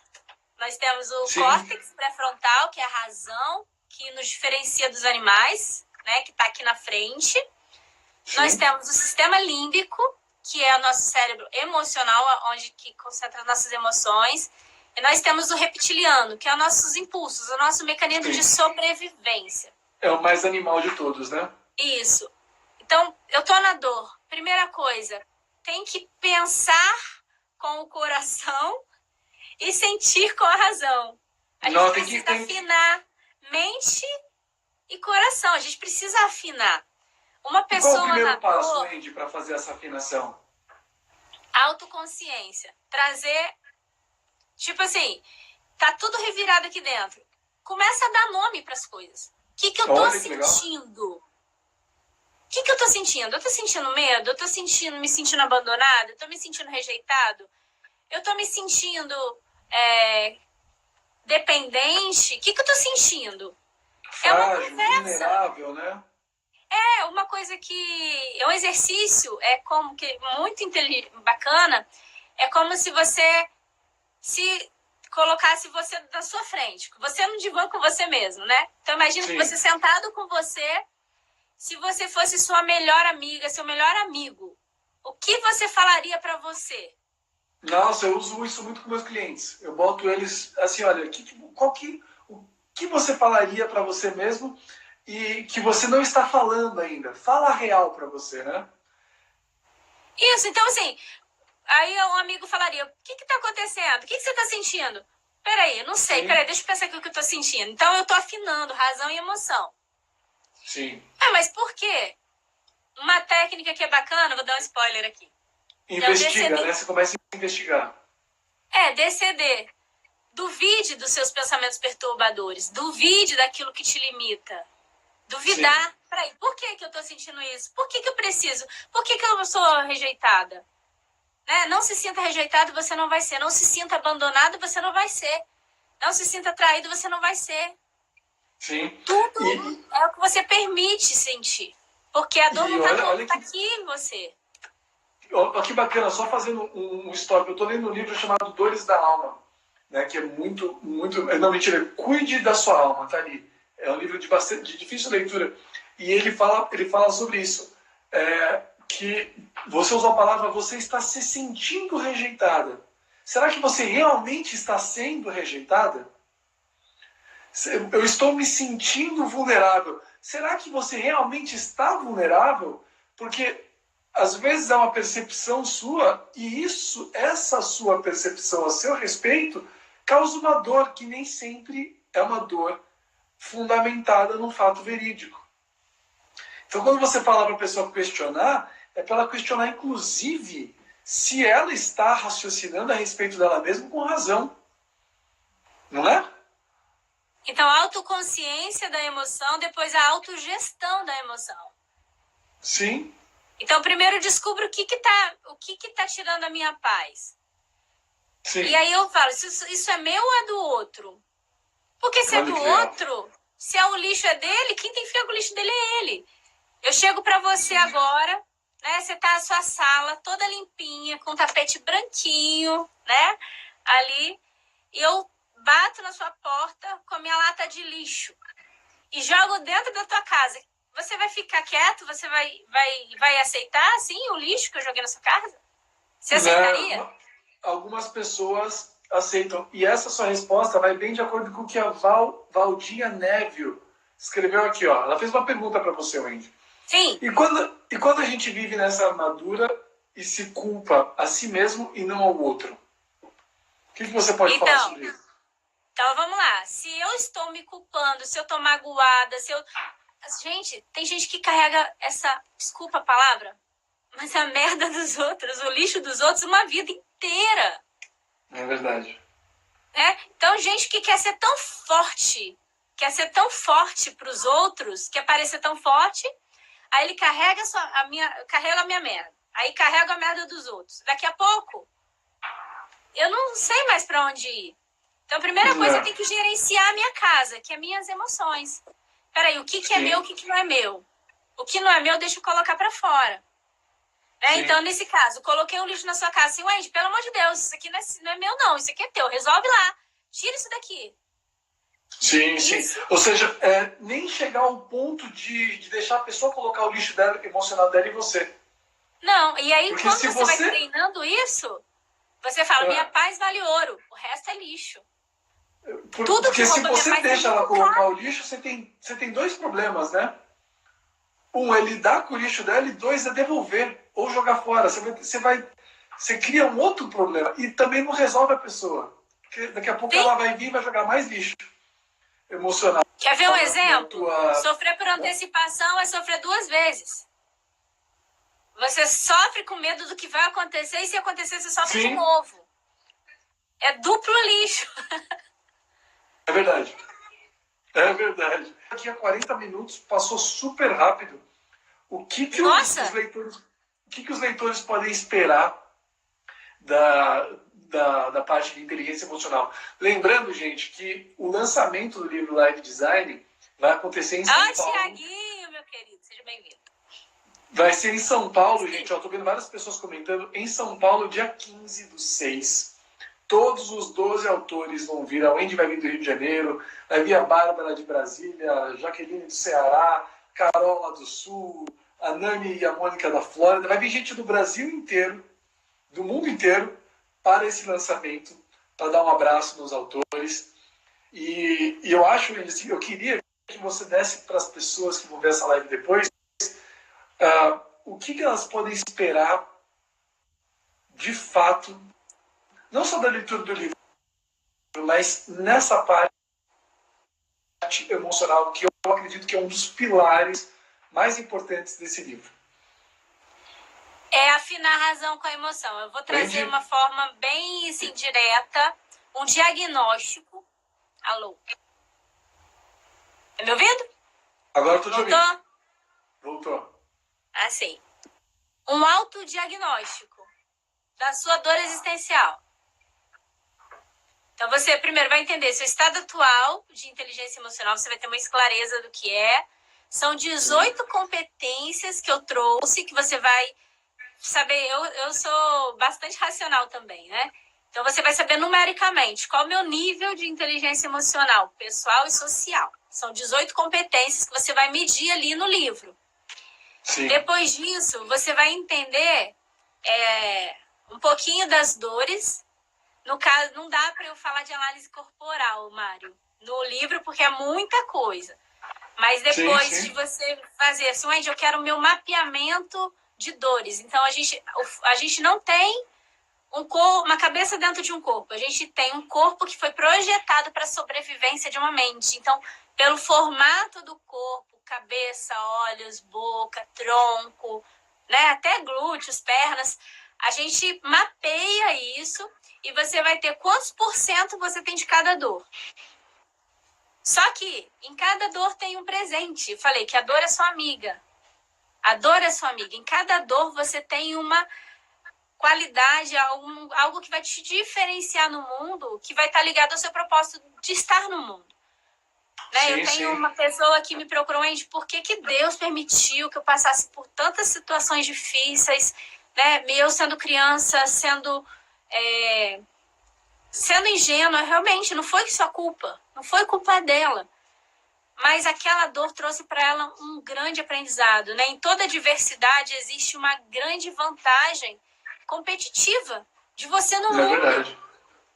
S1: Nós temos o córtex pré-frontal, que é a razão, que nos diferencia dos animais, né? Que está aqui na frente. Sim. Nós temos o sistema límbico, que é o nosso cérebro emocional, onde que concentra as nossas emoções. E nós temos o reptiliano, que é os nossos impulsos, o nosso mecanismo de sobrevivência.
S2: É o mais animal de todos, né?
S1: Isso. Então, eu tô na dor. Primeira coisa, tem que pensar com o coração e sentir com a razão. A gente precisa afinar mente e coração. A gente precisa afinar. Uma pessoa.
S2: Qual o primeiro passo, Wendy, para fazer essa afinação?
S1: Autoconsciência. Trazer. Tipo assim, tá tudo revirado aqui dentro. Começa a dar nome para as coisas. O que eu tô sentindo? O que eu tô sentindo? Eu tô sentindo medo? Eu tô me sentindo abandonada? Eu tô me sentindo rejeitado? Eu tô me sentindo dependente? O que eu tô sentindo?
S2: Frágil, vulnerável, né?
S1: É uma coisa que... É um exercício, muito bacana. É como se você se colocasse você na sua frente. Você no divã com você mesmo, né? Então imagina que você sentado com você, se você fosse sua melhor amiga, seu melhor amigo, o que você falaria pra você?
S2: Nossa, eu uso isso muito com meus clientes. Eu boto eles assim, olha, o que você falaria pra você mesmo e que você não está falando ainda? Fala a real pra você, né?
S1: Isso, então assim, aí um amigo falaria, o que tá acontecendo? O que você tá sentindo? Peraí, eu não sei, deixa eu pensar aqui o que eu tô sentindo. Então eu tô afinando razão e emoção.
S2: Sim.
S1: Mas por quê? Uma técnica que é bacana, vou dar um spoiler aqui.
S2: Investiga, né? Você começa a investigar.
S1: DCD. Duvide dos seus pensamentos perturbadores. Duvide daquilo que te limita. Duvidar. Sim. Peraí, por que eu tô sentindo isso? Por que eu preciso? Por que eu sou rejeitada? Né? Não se sinta rejeitado, você não vai ser. Não se sinta abandonado, você não vai ser. Não se sinta traído, você não vai ser.
S2: Sim.
S1: Tudo é o que você permite sentir. Porque a dor não tá aqui em você.
S2: Olha que bacana, só fazendo um stop. Eu estou lendo um livro chamado Dores da Alma, né, que é muito... Não, mentira, Cuide da Sua Alma, tá ali. É um livro de difícil leitura. E ele fala sobre isso. Que você usou a palavra, você está se sentindo rejeitada. Será que você realmente está sendo rejeitada? Eu estou me sentindo vulnerável. Será que você realmente está vulnerável? Porque às vezes é uma percepção sua e essa sua percepção a seu respeito causa uma dor que nem sempre é uma dor fundamentada num fato verídico. Então quando você fala para a pessoa questionar, é para ela questionar inclusive se ela está raciocinando a respeito dela mesma com razão. Não é?
S1: Então, a autoconsciência da emoção, depois a autogestão da emoção.
S2: Sim.
S1: Então, primeiro descubro o que tá tirando a minha paz.
S2: Sim.
S1: E aí eu falo, isso é meu ou é do outro? Porque se é do outro, se o lixo é dele, quem tem que ficar com o lixo dele é ele. Eu chego pra você agora, né? Você tá na sua sala, toda limpinha, com um tapete branquinho, né? Ali, e eu bato na sua porta com a minha lata de lixo e jogo dentro da tua casa. Você vai ficar quieto? Você vai aceitar, assim, o lixo que eu joguei na sua casa? Você aceitaria?
S2: Algumas pessoas aceitam. E essa sua resposta vai bem de acordo com o que a Valdinha Neville escreveu aqui, ó. Ela fez uma pergunta para você, Wendy.
S1: Sim.
S2: E quando a gente vive nessa armadura e se culpa a si mesmo e não ao outro? O que você pode falar sobre isso?
S1: Então, vamos lá. Se eu estou me culpando, se eu estou magoada, Gente, tem gente que carrega essa... Desculpa a palavra, mas a merda dos outros, o lixo dos outros, uma vida inteira.
S2: É verdade.
S1: Então, gente que quer ser tão forte para os outros, quer parecer tão forte, aí ele carrega a minha merda. Aí carrega a merda dos outros. Daqui a pouco, eu não sei mais para onde ir. Então, a primeira coisa, eu tenho que gerenciar a minha casa, que é minhas emoções. Peraí, o que é meu, o que não é meu? O que não é meu, deixa eu colocar para fora. Né? Então, nesse caso, coloquei um lixo na sua casa assim, Wendy, pelo amor de Deus, isso aqui não é meu, não. Isso aqui é teu. Resolve lá. Tira isso daqui.
S2: Sim, sim. Ou seja, nem chegar ao ponto de deixar a pessoa colocar o lixo dela, emocional dela em você.
S1: Não, e aí
S2: Porque
S1: quando você vai treinando isso, você fala, minha paz vale ouro, o resto é lixo. Tudo
S2: porque
S1: que
S2: se
S1: rouba
S2: você
S1: minha paz
S2: deixa
S1: é
S2: ela
S1: muito
S2: colocar
S1: caro.
S2: o lixo, você tem dois problemas, né? Um é lidar com o lixo dela e dois é devolver ou jogar fora. Você cria um outro problema e também não resolve a pessoa. Porque daqui a pouco ela vai vir e vai jogar mais lixo emocional.
S1: Quer ver um exemplo? Sofrer por antecipação é sofrer 2 vezes. Você sofre com medo do que vai acontecer e se acontecer você sofre de novo. É duplo lixo.
S2: É verdade. É verdade. Aqui há 40 minutos passou super rápido. O que os leitores podem esperar da parte de inteligência emocional? Lembrando, gente, que o lançamento do livro Live Design vai acontecer em São Paulo.
S1: Tiaguinho, meu querido, seja bem-vindo.
S2: Vai ser em São Paulo, gente. Eu tô vendo várias pessoas comentando. Em São Paulo, dia 15/6. Todos os 12 autores vão vir. A Wendy vai vir do Rio de Janeiro, vai vir a Bárbara de Brasília, a Jaqueline do Ceará, Carol lá do Sul, a Nani e a Mônica da Flórida. Vai vir gente do Brasil inteiro, do mundo inteiro, para esse lançamento, para dar um abraço nos autores. E eu acho, assim, eu queria que você desse para as pessoas que vão ver essa live depois, o que elas podem esperar de fato, não só da leitura do livro, mas nessa parte emocional, que eu acredito que é um dos pilares mais importantes desse livro.
S1: É afinar a razão com a emoção. Eu vou trazer uma forma bem assim, direta, um diagnóstico. Alô? Tá me ouvindo?
S2: Agora eu tô te ouvindo.
S1: Voltou. Assim. Um autodiagnóstico da sua dor existencial. Então você primeiro vai entender seu estado atual de inteligência emocional, você vai ter uma clareza do que é. São 18 competências que eu trouxe, que você vai saber. Eu sou bastante racional também, né? Então você vai saber numericamente qual é o meu nível de inteligência emocional, pessoal e social. São 18 competências que você vai medir ali no livro. Sim. Depois disso, você vai entender um pouquinho das dores. No caso, não dá para eu falar de análise corporal, Mário, no livro, porque é muita coisa. Mas depois de você fazer assim, Wendy, eu quero o meu mapeamento de dores. Então, a gente não tem uma cabeça dentro de um corpo. A gente tem um corpo que foi projetado para a sobrevivência de uma mente. Então, pelo formato do corpo, cabeça, olhos, boca, tronco, né, até glúteos, pernas, a gente mapeia isso e você vai ter quantos % você tem de cada dor. Só que em cada dor tem um presente. Eu falei que a dor é sua amiga. A dor é sua amiga. Em cada dor você tem uma qualidade, algo que vai te diferenciar no mundo, que vai estar ligado ao seu propósito de estar no mundo. Né? Eu tenho uma pessoa que me procurou, Wendy, por que Deus permitiu que eu passasse por tantas situações difíceis, né? Eu sendo criança, sendo ingênua, realmente, não foi sua culpa, não foi culpa dela. Mas aquela dor trouxe para ela um grande aprendizado, né? Em toda diversidade existe uma grande vantagem competitiva de você no mundo.
S2: Verdade.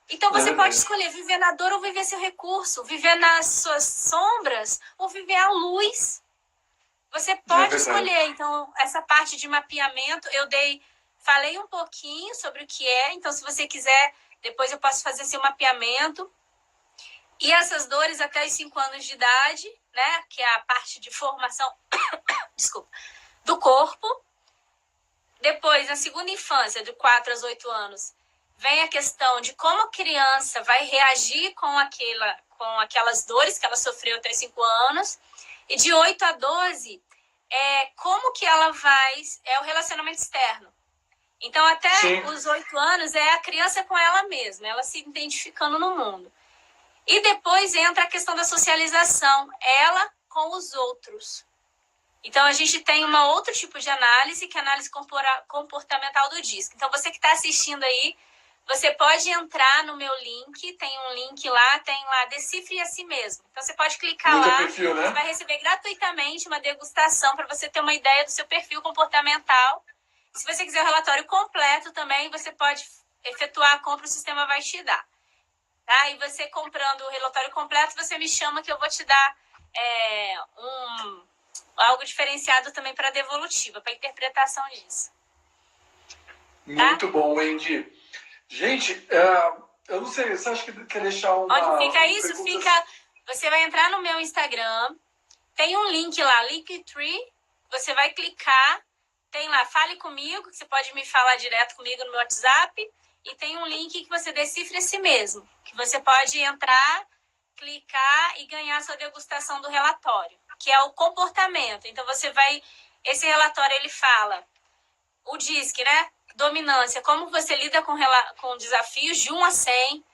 S1: Então você pode escolher viver na dor ou viver seu recurso, viver nas suas sombras ou viver a luz. Você pode escolher. Então, essa parte de mapeamento, falei um pouquinho sobre o que é. Então, se você quiser, depois eu posso fazer seu mapeamento. E essas dores até os 5 anos de idade, né? Que é a parte de formação do corpo. Depois, na segunda infância, de 4 aos 8 anos, vem a questão de como a criança vai reagir com aquelas dores que ela sofreu até 5 anos. E de 8 a 12, como que ela vai... É o relacionamento externo. Então, até os 8 anos, é a criança com ela mesma, ela se identificando no mundo. E depois entra a questão da socialização, ela com os outros. Então, a gente tem uma outro tipo de análise, que é a análise comportamental do DISC. Então, você que está assistindo aí, você pode entrar no meu link, tem um link lá, tem lá, Decifre a Si Mesmo. Então, você pode clicar lá,
S2: perfil, né?
S1: Você vai receber gratuitamente uma degustação para você ter uma ideia do seu perfil comportamental. Se você quiser o relatório completo também, você pode efetuar a compra, o sistema vai te dar. Tá? E você comprando o relatório completo, você me chama que eu vou te dar algo diferenciado também para a devolutiva, para interpretação disso.
S2: Muito bom, Wendy. Gente, eu não sei, você acha que quer deixar uma...
S1: Onde fica isso? Você vai entrar no meu Instagram, tem um link lá, Linktree, você vai clicar, tem lá, fale comigo, que você pode me falar direto comigo no meu WhatsApp, e tem um link que você decifra a si mesmo, que você pode entrar, clicar e ganhar a sua degustação do relatório, que é o comportamento. Então, esse relatório, ele fala, o DISC, né? Dominância, como você lida com desafios de 1 a 100.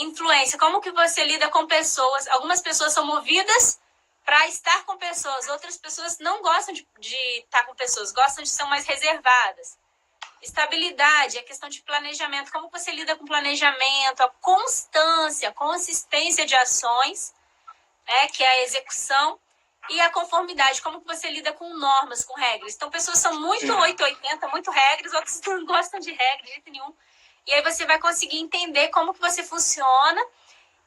S1: Influência, como que você lida com pessoas. Algumas pessoas são movidas para estar com pessoas, outras pessoas não gostam de estar com pessoas, gostam de ser mais reservadas. Estabilidade, a questão de planejamento, como você lida com planejamento, a constância, a consistência de ações, que é a execução, e a conformidade, como você lida com normas, com regras. Então, pessoas são muito 880, muito regras, outras não gostam de regras de jeito nenhum. E aí você vai conseguir entender como que você funciona,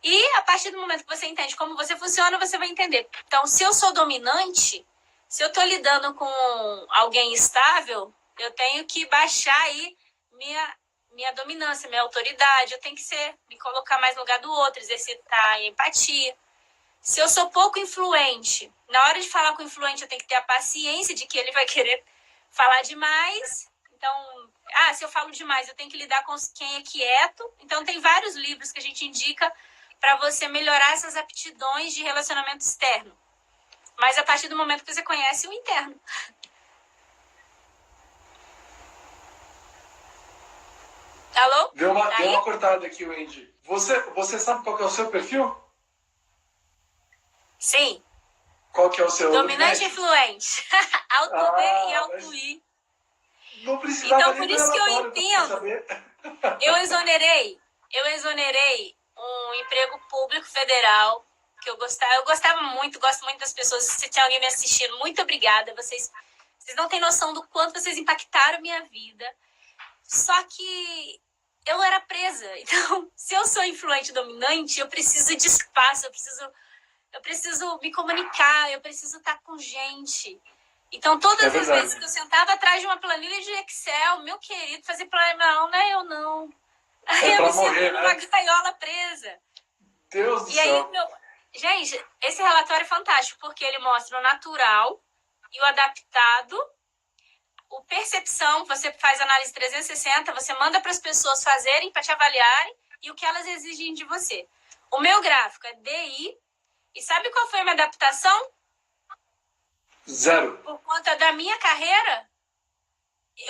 S1: e a partir do momento que você entende como você funciona, você vai entender. Então, se eu sou dominante, se eu estou lidando com alguém estável, eu tenho que baixar aí minha dominância, minha autoridade, eu tenho que me colocar mais no lugar do outro, exercitar a empatia. Se eu sou pouco influente, na hora de falar com o influente, eu tenho que ter a paciência de que ele vai querer falar demais. Então, se eu falo demais, eu tenho que lidar com quem é quieto. Então, tem vários livros que a gente indica para você melhorar essas aptidões de relacionamento externo. Mas a partir do momento que você conhece o interno. Alô?
S2: Deu uma cortada aqui, Wendy. Você sabe qual que é o seu perfil?
S1: Sim.
S2: Qual que é o seu?
S1: Dominante e influente. Auto D e auto I.
S2: Não precisava.
S1: Então, por isso que eu entendo. Eu exonerei um emprego público federal que eu gostava muito, gosto muito das pessoas. Se tinha alguém me assistindo, muito obrigada. Vocês não têm noção do quanto vocês impactaram minha vida. Só que eu era presa. Então, se eu sou influente e dominante, eu preciso de espaço, eu preciso me comunicar, eu preciso estar com gente. Então, todas as vezes que eu sentava atrás de uma planilha de Excel, meu querido, fazer planilha, eu não. Aí eu me sinto numa gaiola presa.
S2: Deus do céu.
S1: Gente, esse relatório é fantástico, porque ele mostra o natural e o adaptado. O percepção, você faz análise 360, você manda para as pessoas fazerem, para te avaliarem, e o que elas exigem de você. O meu gráfico é DI, e sabe qual foi a minha adaptação?
S2: 0.
S1: Por conta da minha carreira,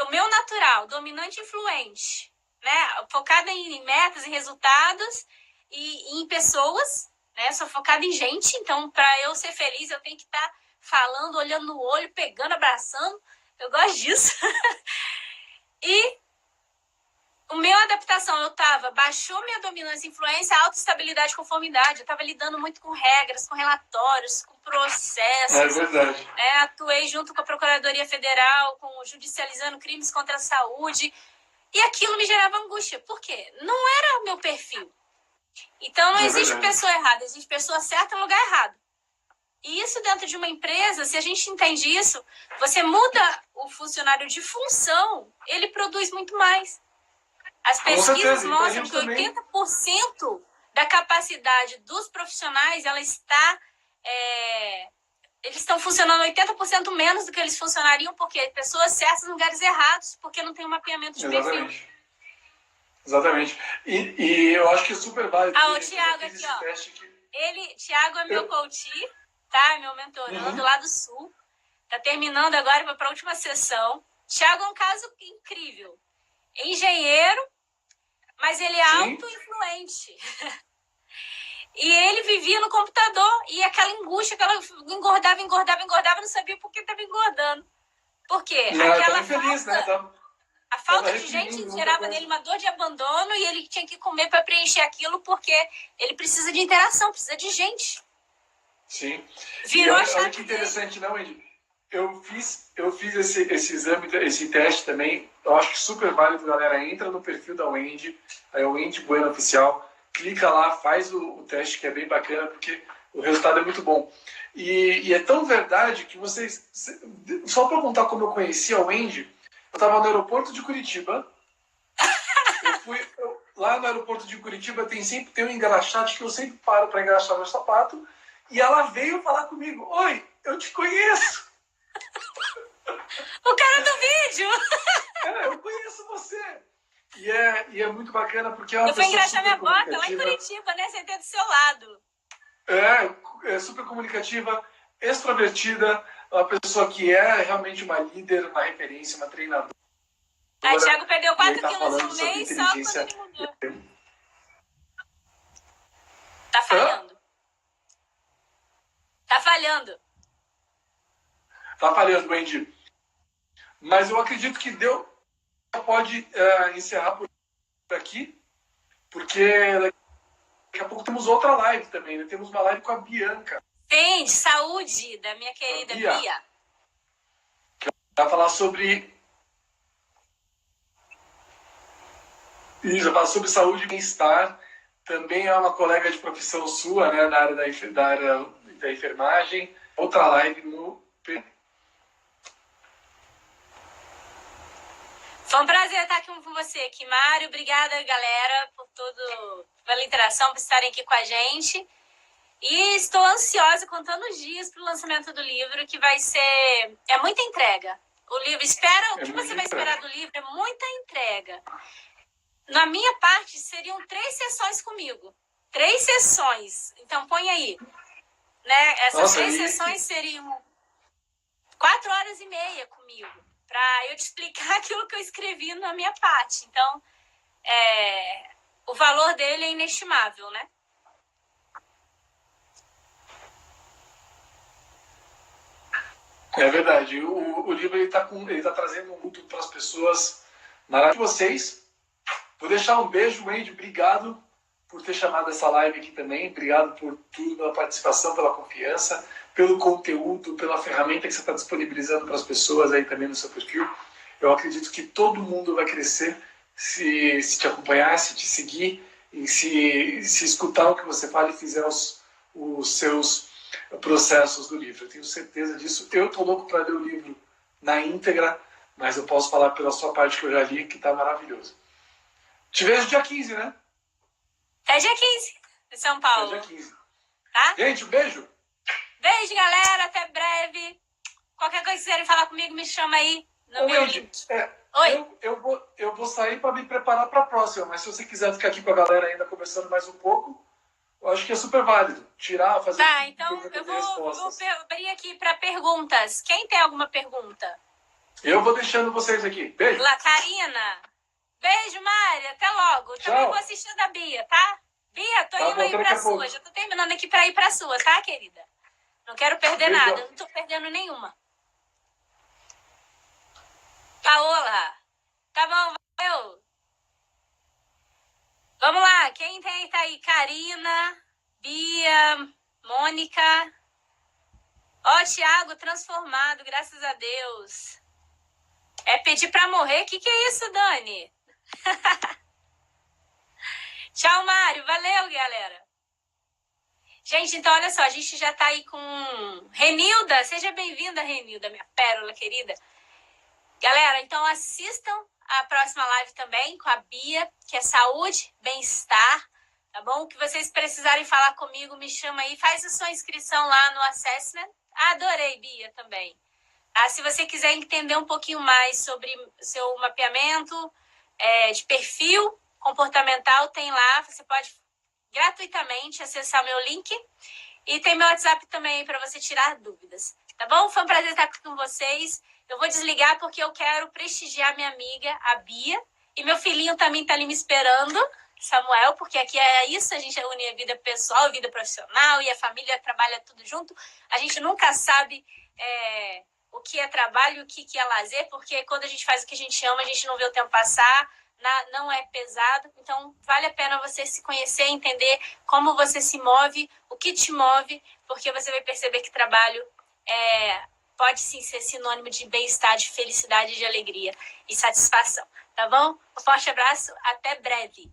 S1: o meu natural, dominante e influente, né? Focada em metas e resultados e em pessoas, né? Sou focada em gente, então para eu ser feliz eu tenho que estar falando, olhando no olho, pegando, abraçando. Eu gosto disso. E o meu adaptação, baixou minha dominância e influência, autoestabilidade e conformidade. Eu estava lidando muito com regras, com relatórios, com processos.
S2: É verdade.
S1: Atuei junto com a Procuradoria Federal, judicializando crimes contra a saúde. E aquilo me gerava angústia. Por quê? Não era o meu perfil. Então, não existe pessoa errada, existe pessoa certa no lugar errado. E isso dentro de uma empresa, se a gente entende isso, você muda o funcionário de função, ele produz muito mais. As pesquisas mostram que 80% da capacidade dos profissionais, eles estão funcionando 80% menos do que eles funcionariam, porque pessoas certas em lugares errados, porque não tem um mapeamento de perfil.
S2: Exatamente. E eu acho que é super válido.
S1: O Thiago aqui, ó. Thiago é meu coach, tá? Meu mentorando lá do Sul. Tá terminando agora, vai para a última sessão. Thiago é um caso incrível. Engenheiro, mas ele é auto-influente. E ele vivia no computador e aquela angústia, que ela engordava, não sabia por que estava engordando. Por quê?
S2: Não,
S1: Aquela
S2: tá infeliz, né?
S1: a falta de gente gerava nele uma dor de abandono e ele tinha que comer para preencher aquilo porque ele precisa de interação, precisa de gente.
S2: Sim.
S1: Virou a chave
S2: olha que interessante, não, Wendy? Eu fiz esse exame, esse teste também. Eu acho que super válido, galera. Entra no perfil da Wendy, é o Wendy Bueno Oficial. Clica lá, faz o teste, que é bem bacana, porque o resultado é muito bom. E é tão verdade que vocês... Só para contar como eu conheci a Wendy, eu estava no aeroporto de Curitiba. Lá no aeroporto de Curitiba tem um engraxate que eu sempre paro para engraxar meu sapato. E ela veio falar comigo. Oi, eu te conheço.
S1: O cara do vídeo.
S2: Eu conheço você. E é muito bacana porque é uma
S1: eu fui
S2: pessoa
S1: engraxar minha bota lá em Curitiba, né? Sentei do seu lado.
S2: É super comunicativa, extrovertida, uma pessoa que é realmente uma líder, uma referência, uma treinadora.
S1: Aí, Thiago perdeu 4
S2: tá
S1: quilos no mês só quando ele mudou. Tá falhando. Tá falhando.
S2: Tá falhando, Wendy. Mas eu acredito que pode encerrar por aqui, porque daqui a pouco temos outra live também, né? Temos uma live com a Bianca.
S1: Tem, de saúde, da minha querida Bia.
S2: Que vai falar sobre... Isso, vai falar sobre saúde e bem-estar. Também é uma colega de profissão sua, né? Na área da enfermagem. Outra live no...
S1: Foi um prazer estar aqui com você aqui, Mário. Obrigada, galera, pela interação, por estarem aqui com a gente. E estou ansiosa, contando os dias para o lançamento do livro, que vai ser... É muita entrega. O livro, o que você vai esperar do livro é muita entrega. Na minha parte, seriam 3 sessões comigo. 3 sessões. Então, põe aí. Né? Essas 3 sessões seriam 4 horas e meia comigo. Para eu te explicar aquilo que eu escrevi na minha parte. Então, o valor dele é inestimável, né?
S2: É verdade. O livro ele tá trazendo muito para as pessoas maravilhosas. Vocês. Vou deixar um beijo, Wendy. Obrigado por ter chamado essa live aqui também. Obrigado por tudo, pela participação, pela confiança, pelo conteúdo, pela ferramenta que você está disponibilizando para as pessoas aí também no seu perfil. Eu acredito que todo mundo vai crescer se te acompanhar, se te seguir e se escutar o que você fala e fizer os seus processos do livro. Eu tenho certeza disso. Eu estou louco para ler o livro na íntegra, mas eu posso falar pela sua parte que eu já li, que está maravilhoso. Te vejo dia 15, né?
S1: É dia 15, em São Paulo.
S2: É dia 15.
S1: Tá?
S2: Gente, um beijo.
S1: Beijo, galera. Até breve. Qualquer coisa que quiserem falar comigo, me chama aí no meu link.
S2: Oi. Eu vou sair para me preparar para a próxima, mas se você quiser ficar aqui com a galera ainda conversando mais um pouco, eu acho que é super válido. Fazer...
S1: Tá, então eu vou abrir aqui para perguntas. Quem tem alguma pergunta?
S2: Eu vou deixando vocês aqui. Beijo.
S1: Karina. Beijo, Mari. Até logo.
S2: Tchau.
S1: Também vou assistir da Bia, tá? Bia, tô indo aí pra sua. Já tô terminando aqui pra ir pra sua, tá, querida? Não quero perder nada. Não tô perdendo nenhuma. Paola. Tá bom, valeu. Vamos lá. Quem tá aí? Karina, Bia, Mônica. Ó, Thiago, transformado, graças a Deus. É pedir pra morrer? Que é isso, Dani? Tchau, Mário. Valeu, galera. Gente, então olha só, a gente já tá aí com Renilda. Seja bem-vinda, Renilda, minha pérola querida. Galera, então assistam a próxima live também com a Bia, que é saúde, bem-estar, tá bom? O que vocês precisarem falar comigo, me chama aí. Faz a sua inscrição lá no Assessment. Adorei, Bia, também. Se você quiser entender um pouquinho mais sobre seu mapeamento de perfil comportamental, tem lá. Você pode gratuitamente acessar o meu link. E tem meu WhatsApp também para você tirar dúvidas. Tá bom? Foi um prazer estar aqui com vocês. Eu vou desligar porque eu quero prestigiar minha amiga, a Bia. E meu filhinho também tá ali me esperando. Samuel, porque aqui é isso, a gente une a vida pessoal, a vida profissional e a família trabalha tudo junto. A gente nunca sabe o que é trabalho, o que é lazer, porque quando a gente faz o que a gente ama, a gente não vê o tempo passar, não é pesado. Então, vale a pena você se conhecer, entender como você se move, o que te move, porque você vai perceber que trabalho pode sim ser sinônimo de bem-estar, de felicidade, de alegria e satisfação. Tá bom? Um forte abraço, até breve.